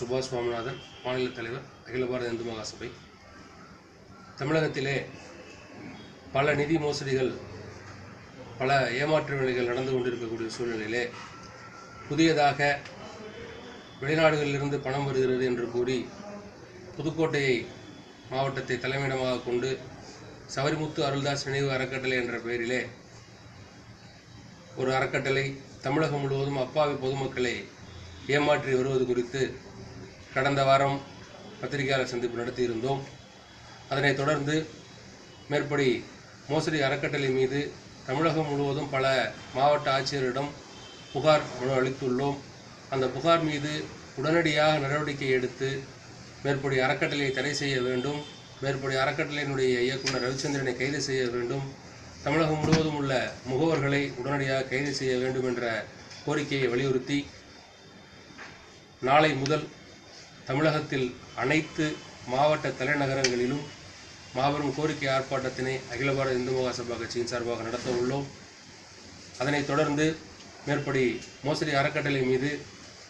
சுபாஷ் சுவாமிநாதன், மாநில தலைவர், அகில பாரத இந்து மகாசபை. தமிழகத்திலே பல நிதி மோசடிகள், பல ஏமாற்று வேலைகள் நடந்து கொண்டிருக்கக்கூடிய சூழ்நிலையிலே புதியதாக வெளிநாடுகளிலிருந்து பணம் வருகிறது என்று கூறி புதுக்கோட்டையை மாவட்டத்தை தலைமையிடமாக கொண்டு சவரிமுத்து அருள்தாஸ் நினைவு அறக்கட்டளை என்ற பெயரிலே ஒரு அறக்கட்டளை தமிழகம் முழுவதும் அப்பாவி பொதுமக்களை ஏமாற்றி வருவது குறித்து கடந்த வாரம் பத்திரிகையாளர் சந்திப்பு நடத்தியிருந்தோம். அதனைத் தொடர்ந்து மேற்படி மோசடி அறக்கட்டளை மீது தமிழகம் முழுவதும் பல மாவட்ட ஆட்சியரிடம் புகார் மனு அளித்துள்ளோம். அந்த புகார் மீது உடனடியாக நடவடிக்கை எடுத்து மேற்படி அறக்கட்டளையை தடை செய்ய வேண்டும், மேற்படி அறக்கட்டளையினுடைய இயக்குநர் ரவிச்சந்திரனை கைது செய்ய வேண்டும், தமிழகம் முழுவதும் உள்ள முகவர்களை உடனடியாக கைது செய்ய வேண்டும் என்ற கோரிக்கையை வலியுறுத்தி நாளை முதல் தமிழகத்தில் அனைத்து மாவட்ட தலைநகரங்களிலும் மாபெரும் கோரிக்கை ஆர்ப்பாட்டத்தினை அகில பாரத இந்து மகாசபா கட்சியின் சார்பாக நடத்த உள்ளோம். அதனைத் தொடர்ந்து மேற்படி மோசடி அறக்கட்டளை மீது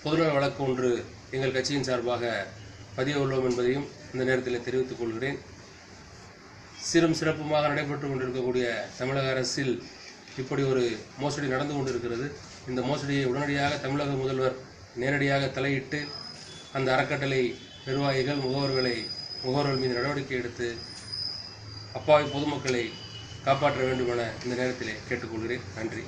பொதுநல வழக்கு ஒன்று எங்கள் கட்சியின் சார்பாக பதிய உள்ளோம் என்பதையும் இந்த நேரத்தில் தெரிவித்துக் கொள்கிறேன். சீரும் சிறப்புமாக நடைபெற்று கொண்டிருக்கக்கூடிய தமிழக அரசில் இப்படி ஒரு மோசடி நடந்து கொண்டிருக்கிறது. இந்த மோசடியை உடனடியாக தமிழக முதல்வர் நேரடியாக தலையிட்டு அந்த அறக்கட்டளை நிர்வாகிகள் முகவர்கள் மீது நடவடிக்கை எடுத்து அப்பாவி பொதுமக்களை காப்பாற்ற வேண்டும் என இந்த நேரத்திலே கேட்டுக்கொள்கிறேன். நன்றி.